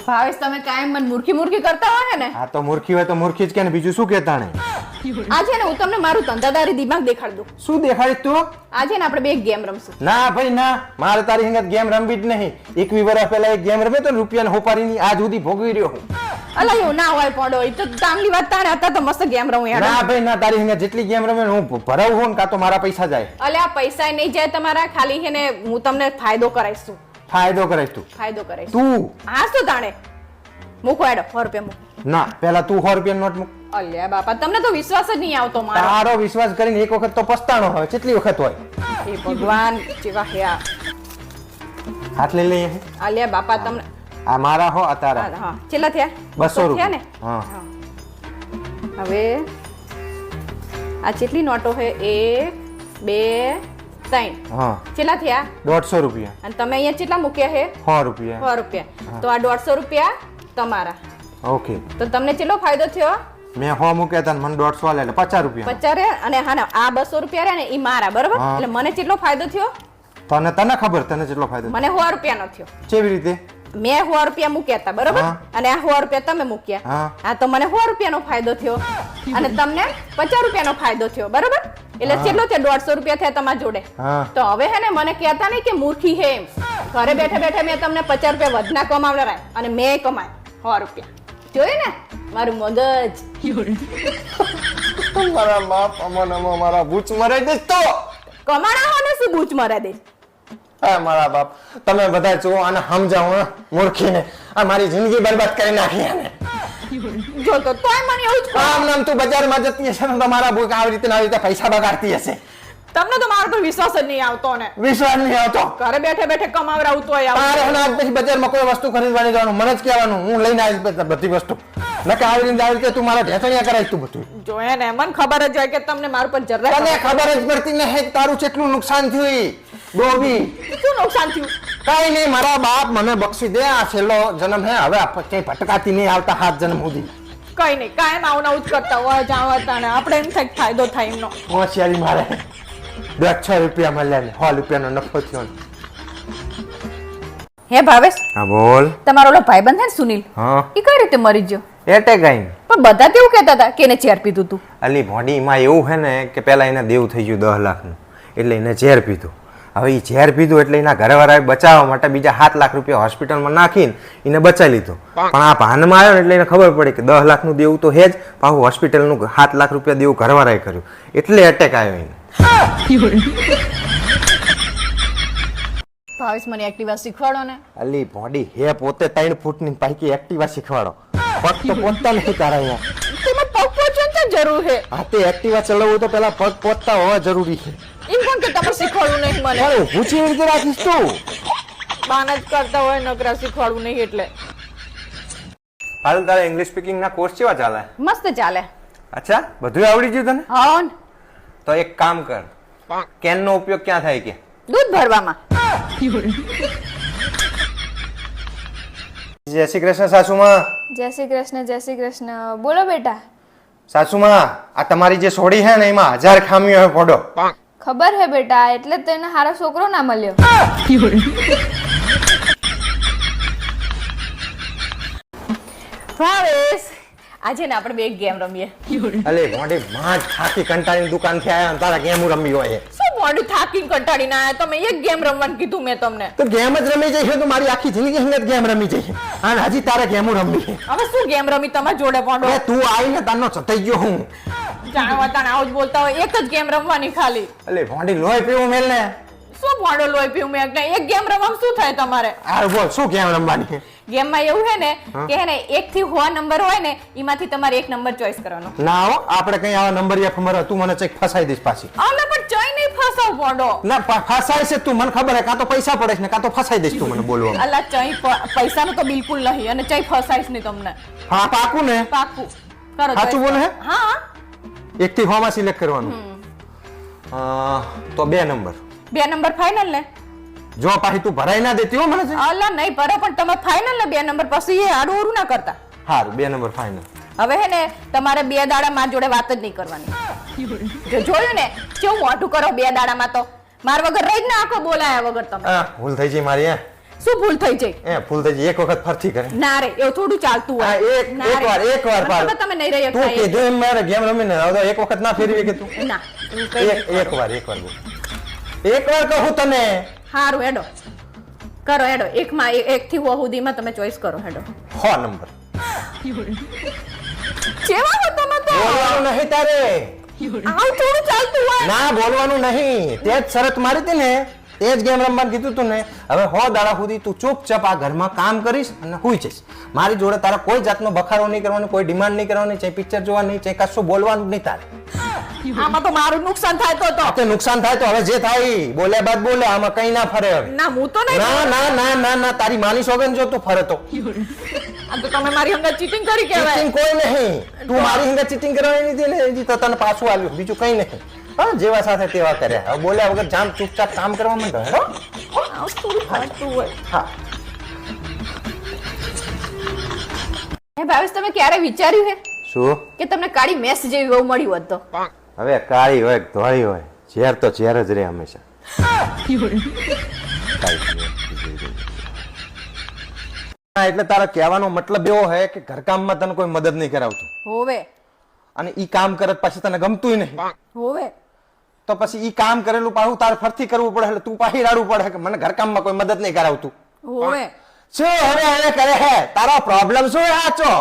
ભાવેશ તમે કાયમ મન મૂર્ખી કરતા હોય ને? હા તો મૂર્ખી હોય તો મૂર્ખી જ કે ને, બીજું શું કહેતા ને? આજે ને હું તમને મારું ધંધાદારી દિમાગ દેખાડ દઉં. શું દેખાડીશ તું? આજે ને આપણે બે ગેમ રમશું. ના ભાઈ ના, મારે તારી સંગત ગેમ રમવી જ નહીં. 21 વર્ષ પહેલા એક ગેમ રમે તો રૂપિયાની હોપારીની આજ સુધી ભોગવી રહ્યો હું. અલા એવું ના હોય પડો, એ તો કામની વાત તાણે હતા તો મસ્ત ગેમ રમું યાર. ના ભાઈ ના, તારી સંગત જેટલી ગેમ રમે હું ભરાવું હું કાં તો મારા પૈસા જાય. અલે આ પૈસા નહીં જાય તમારા, ખાલી છે ને હું તમને ફાયદો કરાઈશ. ફાયદો કરાઈશ તું? ફાયદો કરાઈશ તું. હા શું તાણે મૂકો એડો 100 રૂપિયા મૂકો. ના પેલા તું 100 રૂપિયા નોટ મૂક. અલ્યા બાપા તમને તો વિશ્વાસ જ નહીં આવતો મારો. તારો વિશ્વાસ કરીને એક વખત તો પસ્તાણો હોય, કેટલી વખત હોય? એ ભગવાન જેવા હે આ. હાથ લઈ લઈએ. અલ્યા બાપા તમને આ મારા હો આ તારા. હા કેટલા થયા? 200 રૂપિયા ને? હા. હવે આ કેટલી નોટો છે? 1 2 3. હા. કેટલા થયા? 150 રૂપિયા. અને તમે અહીંયા કેટલા મૂક્યા છે? 100 રૂપિયા. 100 રૂપિયા. તો આ 150 રૂપિયા તમારા. ઓકે. તો તમને કેટલો ફાયદો થયો? મેં 100 મૂક્યા હતા મને 150 આલે એટલે 50 રૂપિયા. 50 રે અને હા ને આ 200 રૂપિયા રે ને ઈ મારા, બરોબર? એટલે મને કેટલો ફાયદો થયો? તને ખબર તને કેટલો ફાયદો? મને 100 રૂપિયાનો થયો. કેવી રીતે? મેં 100 રૂપિયા મૂક્યા હતા, બરોબર? અને આ 100 રૂપિયા તમે મૂક્યા. હા તો મને 100 રૂપિયાનો ફાયદો થયો અને તમને 50 રૂપિયાનો ફાયદો થયો, બરોબર? એટલે કેટલો થયો? 150 રૂપિયા થયા તમારા જોડે. તો હવે હે ને મને કહેતા નહીં કે મૂર્ખી હે એમ. ઘરે બેઠા બેઠા મેં તમને 50 રૂપિયા વધના કમાવડાવ્યા અને મેં કમાય 100 રૂપિયા. જોયું ને મારું મગજ? મારા બાપ અમને મારા બૂચ મરે દે તો કમાણા હો ને શું બૂચ મરા દે? હા મારા બાપ તમે બધા જો આને સમજાવો મૂર્ખીને. આ મારી જિંદગી બરબાદ કરી નાખી આને. જો તો તોય મને એવું જ આમ નામ તું બજારમાં જતી હશે ને તમારા બૂક આવી રીતે પૈસા બગાડતી હશે. તમને તો મારો પર વિશ્વાસ જ નહીં આવતો ને. વિશ્વાસ નહીં આવતો? ઘરે બેઠે બેઠે કમાવરાવું તોય તારે આજ પછી બજારમાં કોઈ વસ્તુ ખરીદવાની જવાનું મને જ કહેવાનું, હું લઈને આવીશ બધી વસ્તુ. નકે આવી રીતે તું મારા ઢેસણિયા કરાવીશ તું બધું. જો હે ને મને ખબર જ હોય કે તમને મારું પર જરા તને ખબર જ પડતી નહીં તારું કેટલું નુકસાન થયું. ડોબી શું નુકસાન થયું? કઈ નહીં, મારા બાપ મને બક્ષી દે. આ છેલ્લો જન્મ હે, હવે કઈ ભટકાતી નહીં આવતા 7 જન્મ સુધી. કઈ નહીં, કાયમ આવું આવું જ કરતા હોય જાણતા ને આપણે એમ થાય ફાયદો થાય એમનો. હોશિયારી મારે 6 રૂપિયા મળ્યા ને 100 રૂપિયાનો નફો થયો. હે ભાવેશ? હા બોલ. તમારો ઓલો ભાઈબંધ હે ને સુનિલ, હા એ કઈ રીતે મરી ગયો? એટેક આઈને. પણ બધા તેવું કહેતા હતા કે એને ઝેર પીધું તું. અલી ભોડીમાં એવું હે ને કે પેલા એને દેવું થઈ ગયું 10 લાખનું, એટલે એને ઝેર પીધું. હવે એ ઝેર પીધું એટલે એના ઘરવાળાએ બચાવવા માટે બીજા 7 લાખ રૂપિયા હોસ્પિટલમાં નાખીને એને બચાવી લીધો. પણ આ ભાનમાં આવ્યો ને એટલે એને ખબર પડી કે 10 લાખનું દેવું તો હે જ, પાછું હોસ્પિટલનું 7 લાખ રૂપિયા દેવું ઘરવાળાએ કર્યું, એટલે એટેક આવ્યો એને. ભાવેશ મને એક્ટિવા શીખવાડો ને. અલી ભોડી હે પોતે 3 ફૂટની પાઈકી એક્ટિવા શીખવાડો. પગ તો પોતતા નથી તારા અહીંયા. તેમાં પગ પહોંચવાની જરૂર છે. હા તે એક્ટિવા ચલાવવું તો પેલા પગ પોતતા હોવા જરૂરી છે. એમ કોણ કે તમે શીખવાડવું નહીં મને? અરે ઊભું છે એવી રીતે રાખીશ તું. બાના જ કરતા હોય નકરા શીખવાડવું નહીં એટલે. હાલ તારે ઇંગ્લિશ સ્પીકિંગ ના કોર્સ કેવા ચાલે? મસ્ત ચાલે. અચ્છા બધું આવડી ગયું તને? હા. તો એક કામ કર, કેન નો ઉપયોગ ક્યાં થાય કે? દૂધ ભરવામાં. જય શ્રી કૃષ્ણ સાસુમાં. જય શ્રી કૃષ્ણ. જય શ્રી કૃષ્ણ. બોલો બેટા. સાસુમાં આ તમારી જે સોડી છે ને એમાં 1000 ખામીઓ છે પોડો. ખબર હે બેટા, એટલે તો એને હારો છોકરો ના મળ્યો. ભાવેશ આજે ને આપણે બે ગેમ રમીએ. અલે મોઢે માં ખાકી કંટાળીની દુકાન થી આયા તારા ગેમ રમી હોય. શું મોઢું થાકીને કંટાળીને આયા તમે? એક ગેમ રમવાનું કીધું મેં તમને. તો ગેમ જ રમી જઈશ તો મારી આખી જિંદગી હંગત ગેમ રમી જઈશ. અને હજી તારે ગેમ રમવી. હવે શું ગેમ રમી તમારા જોડે પોંડો? અરે તું આવીને તારનો ચતાઈ ગયો હું. જાણવા તાણ આવું જ બોલતા હોય. એક જ ગેમ રમવાની ખાલી. અલે ભોંડી લોહી પીવું મેલ ને. શું પોંડો લોહી પીવું મેં? એક ગેમ રમવામાં શું થાય તમારે? આ બોલ શું ગેમ રમવાની? ગેમમાં એવું હે ને કે હે ને 1 થી 100 નંબર હોય ને એમાંથી તમારે એક નંબર ચોઈસ કરવાનો. ના હો આપણે કઈ આવા નંબર યા ખબર તું મને ચેક ફસાઈ દઈશ પાછી. આલા પણ ચોઈ નહીં ફસાવ પોંડો. ના ફસાય છે તું મને ખબર હે, કાં તો પૈસા પડે છે ને કાં તો ફસાઈ દઈશ તું મને બોલવા. અલા ચોઈ પૈસાનું તો બિલકુલ નહીં અને ચોઈ ફસાઈશ નહીં તમને. હા પાકું ને? પાકું કરો. સાચું બોલે હે? હા 1 થી 100 માં સિલેક્ટ કરવાનું. તો 2 નંબર. 2 નંબર ફાઇનલ ને? જો પાછી તું ભરાઈ ના દેતી હો મને. અલા નહીં ભરે પણ તમે ફાઇનલ ને 2 નંબર પછી એ આડું ઓરું ના કરતા. હારું 2 નંબર ફાઇનલ. હવે હે ને તમારે 2 દાડા માં જોડે વાત જ નહીં કરવાની. જો જોયું ને કેવું મોઢું કરો 2 દાડામાં તો માર વગર રહી જ ના આખો બોલાયા વગર તમે. ભૂલ થઈ ગઈ મારી. શું ભૂલ થઈ જાય? ભૂલ થઈ જાય એક વખત ફરતી કરે. ના રે, એવું થોડું ચાલતું હા, હોય. એક વાર પાડો. તમે નહીં રહી તું શકતા. કીધું એમ મારે ગેમ રમીને આવતો એક વખત ના ફેરવી કે તું? ના, તું કઈ એક વાર બોલ. એક વાર કહું તને. હારું હેડો કરો, હેડો એકમાં એક થી 100 સુધીમાં તમે ચોઈસ કરો. હેડો 6 નંબર. કેવા હો તમે તો? બોલવાનું નહીં તારે. આવું થોડું ચાલતું હોય. ના બોલવાનું નહીં. તે જ શરત મારી હતી ને, તે જ ગેમ રમવાનું કીધું તું ને. હવે 100 દાડા સુધી તું ચૂપચાપ આ ઘરમાં કામ કરીશ અને હુઈ જઈશ. મારી જોડે તારા કોઈ જાતનો બખારો નહીં કરવાનો, કોઈ ડિમાન્ડ નહીં કરવાની, ચાહે પિક્ચર જોવાની, ચાહે કશું બોલવાનું નહીં તારે. આમાં તો મારું નુકસાન થાય તો તે નુકસાન થાય તો હવે જે થાય બોલ્યા બાદ બોલે, આમાં કઈ ના ફરે હવે. ના, હું તો નહીં. ના ના ના ના ના તારી માની સોગન જો તું ફરે તો. આ તો તમે મારી હંગાત ચીટિંગ કરી કહેવાય. ચીટિંગ કોઈ નહીં. તું મારી હંગાત ચીટિંગ કરવાની નથી ને, હજી તો તને પાછું આવ્યું, બીજું કઈ નહીં. હા, જેવા સાથે તેવા કર્યા. હવે બોલ્યા વગર જામ ચૂપચાપ કામ કરવા માંડો. હેડો. આવું થોડું ચાલતું હોય. હા. હે ભાવેશ, તમે ક્યારે વિચાર્યું હે શું? કે તમને કાળી મેસ જેવી વહુ મળી હોત તો? હવે કાળી હોય કે ધોળી હોય, ઝેર તો ઝેર જ રહે હંમેશા. હા, એટલે તારા કહેવાનો મતલબ એવો હે કે ઘરકામમાં તને કોઈ મદદ નહીં કરાવતું, હોવે અને ઈ કામ કરત પછી તને ગમતું નહીં, હોવે. તો પછી ઈ કામ કરેલું પાછું તારે ફરતી કરવું પડે, એટલે તું પાછી રાડવું પડે કે મને ઘરકામમાં કોઈ મદદ નહીં કરાવતું. હોવે. શું હવે હવે કરે હે? તારો પ્રોબ્લેમ શું હે આચો?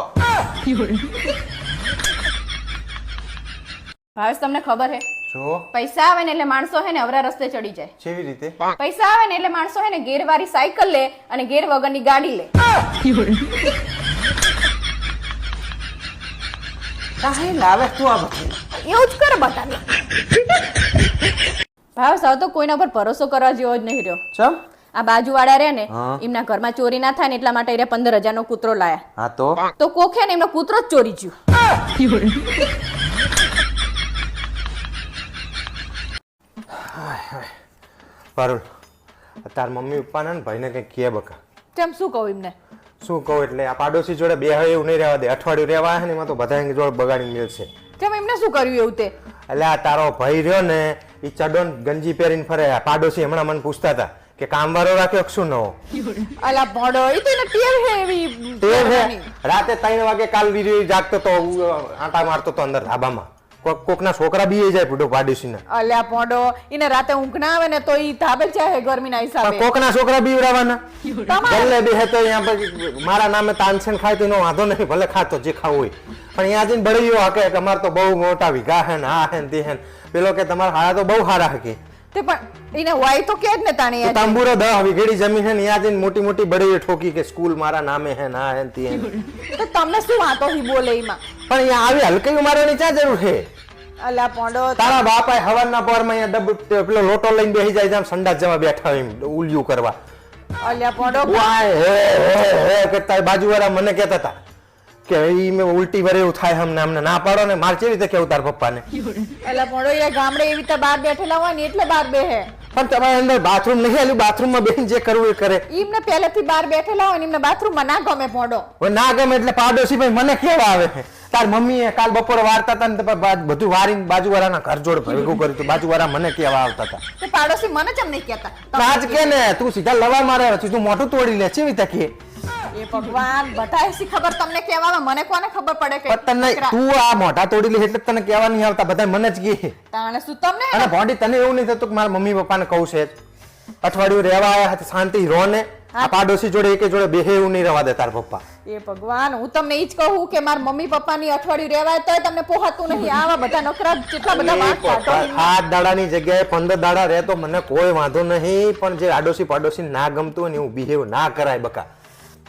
ભાવેશ, તમને ખબર હે શું? પૈસા આવે ને એટલે માણસો હે ને અવરા રસ્તે ચડી જાય. કેવી રીતે? પૈસા આવે ને એટલે માણસો હે ને ગેરવાળી સાયકલ લે અને ગેર વગરની ગાડી લે. કાહે લાવે તું આ બધું? એવું જ કરે બતાવે. ભાવેશ, હવે તો કોઈના પર ભરોસો કરવા જેવો જ નહીં રહ્યો. ચમ? આ બાજુવાળા રે ને, હા. એમના ઘરમાં ચોરી ના થાય ને એટલા માટે એ 15,000 નો કૂતરો લાયા. હા તો કોખે ને એમનો કૂતરો જ ચોરી ગયો. પારુલ, તાર મમ્મી પપ્પા ને ભાઈને કઈ કે બકા. તેમ શું કહું એમને? શું કહું એટલે આ પાડોશી જોડે બે હવે એવું નહીં રહેવા દે. અઠવાડિયું રહેવા હે ને એમાં તો બધા જોડે બગાડી મળશે. તેમ એમને શું કર્યું એવું તે? એટલે આ તારો ભાઈ રહ્યો ને, એ ચડોન ગંજી પહેરીને ફરે. આ પાડોશી હમણાં મને પૂછતા હતા કે કામવાળો રાખ્યો શું નવો? અલા ભોડો, એ તો એને ટેવ હે એવી. તે છે રાતે 3 વાગે કાલ વીર્યો જાગતો તો, આંટા મારતો તો અંદર ધાબામાં. કોકના છોકરા બી જાય પૂડો પાડોશીને. અલ્યા ભોડો, એને રાતે ઊંઘ ના આવે ને તો ઈ ધાબે જાય ગરમીના હિસાબે. કોકના છોકરા બી ઉડાવવાના. તમારે ગલ્લે બેહે તો અહીંયા પછી મારા નામે તાનસેન ખાય તો એનો વાંધો નહીં, ભલે ખાતો જે ખાવું હોય. પણ અહીંયા જઈને બળીઓ હાકે કે અમારે તો બહુ મોટા વિઘા હે ને આ હે ને તે હે. પેલો કે તમારા હારા તો બહુ હારા હકે. તે પણ એને વાય તો કે જ ને તાણી. તાંબુરો 10 વીઘેડી જમીન હે ને, અહીંયા જઈને મોટી મોટી બળીઓ ઠોકી કે સ્કૂલ મારા નામે હે ને આ હે ને તે હે. તો તમને શું વાંધો હી બોલે એમાં? પણ અહીંયા આવી હલકી મારવાની ક્યાં જરૂર છે? અલ્યા ભોડો, તારા બાપા હવારના પોરમાં અહીંયા પેલો લોટો લઈને બેસી જાય છે, આમ સંડાસ જવા બેઠા હોય એમ ઉલિયું કરવા. અલ્યા ભોડો, વાય હે કરતા બાજુવાળા મને કહેતા હતા કે ઈ મે ઉલટી વરે એવું થાય અમને ના પાડો ને. માર કેવી રીતે કેવું તાર પપ્પાને? અલ્યા ભોડો, એ ગામડે એવી રીતે બહાર બેઠેલા હોય ને એટલે બહાર બેહે. પણ તમારે અંદર બાથરૂમ નહીં આલ્યું? બાથરૂમમાં બેસીને જે કરવું એ કરે. એમને પહેલેથી બહાર બેઠેલા હોય ને એમને બાથરૂમમાં ના ગમે ભોડો. હવે ના ગમે એટલે પાડોશી ભાઈ મને કેવા આવે છે? તાર મમ્મીએ કાલ બપોરે વારતા હતા ને બધું વારીને બાજુવાળાના ઘર જોડે ભેગું કર્યું હતું. બાજુવાળા મને કેવા આવતા હતા. તે પાડોશી મને કેમ નહીં કહેતા? આજ કે ને તું સીધા લવા મારે તું મોઢું તોડી લે કેવી રીતે કે? એ ભગવાન, બધાય સી ખબર તમને કહેવામાં, મને કોને ખબર પડે કે તને તું આ મોઢા તોડી લે એટલે તને કહેવા નહીં આવતા, બધા મને જ કહે. તાણે શું તમને? અને ભોંડી તને એવું નહીં થતું કે મારા મમ્મી પપ્પાને કહું છે અઠવાડિયું રહેવા આવ્યા હતા શાંતિ રહો ને, આ પાડોશી જોડે એકે જોડે બેહે એવું નહીં રહેવા દે તાર પપ્પા. એ ભગવાન, હું તમને ઈ જ કહું કે મારા મમ્મી પપ્પાની અઠવાડિયું રહેવાય તોય તમને પોહાતું નહીં. આવા બધા નકરા કેટલા બધા વાત કાઢો. 7 દાડાની જગ્યાએ 15 દાડા રહે તો મને કોઈ વાંધો નહીં, પણ જે આડોશી પાડોશી ના ગમતું હોય ને એવું બિહેવ ના કરાય બકા.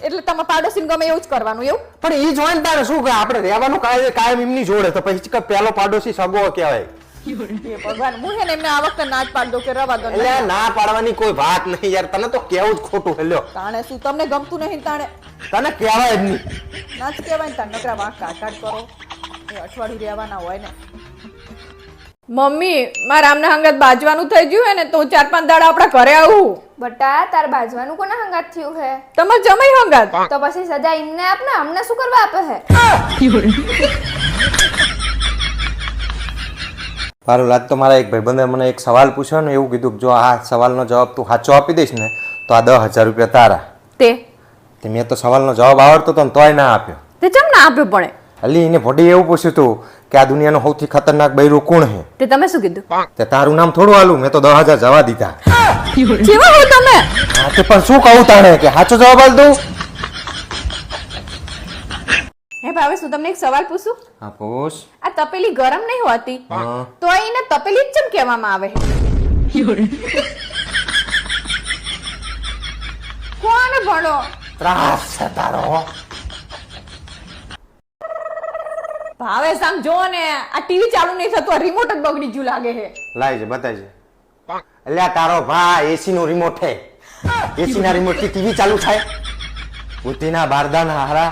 એટલે તમે પાડોશીને ગમે એવું જ કરવાનું એવું? પણ ઈ જોઈને તારે શું કે આપણે રહેવાનું કાયમ એમની જોડે, તો પછી પેલો પાડોશી સગો કહેવાય. એ ભગવાન, હું હે ને એમને આ વખતે ના જ પાડ દો કે રવા દો. એટલે ના પાડવાની કોઈ વાત નહીં યાર, તને તો કેવું જ ખોટું હેલ્યો. તાણે શું તમને ગમતું નહીં? તાણે તને કહેવાય જ નહીં. ના જ કહેવાય ને, તાણે નકરા વાંક કાઢ કરો. એ અઠવાડિયું રહેવાના હોય ને. મમ્મી, મારા આમને હંગાત બાજવાનું થઈ ગયું હે ને, તો 4-5 દાડા આપણા ઘરે આવું. બટા, તાર બાજવાનું કોના હંગાત થયું હે? તમાર જમાઈ હંગાત. તો પછી સજા એમને આપ ને, અમને શું કરવા આપે હે? પારુલ, આજ તો મારા એક ભાઈબંધે મને એક સવાલ પૂછ્યો ને, એવું કીધું કે જો આ સવાલનો જવાબ તું સાચો આપી દઈશ ને તો આ 10,000 રૂપિયા તારા. તે તે મેં તો સવાલનો જવાબ આવડતો તો ને તોય ના આપ્યો. તે ચમ ના આપ્યો પણ અલી એને ભોડી એવું પૂછ્યું તું કે આ દુનિયાનું સૌથી ખતરનાક બૈરું કોણ હે? તે તમે શું કીધું? તે તારું નામ થોડું આલું, મેં તો 10,000 જવા દીધા. જેવા હો તમે. હા તે પણ શું કહું તાણે કે સાચો જવાબ આલ દઉં? હે ભાવેશ, હું તમને એક સવાલ પૂછું? હા પૂછ. આ તપેલી ગરમ નહીં હોતી હા. તો એને તપેલી જ ચમ કહેવામાં આવે? કોણ ભણો? ત્રાસ છે તારો. ભાવેશ આમ જો ને, આ ટીવી ચાલુ નહીં થતું, આ રિમોટ જ બગડી ગયું લાગે છે. લાય છે બતાય છે. અલ્યા તારો ભાઈ એસી નું રિમોટ છે. એસી ના રિમોટ થી ટીવી ચાલુ થાય? બુદ્ધિના બારદાના હારા.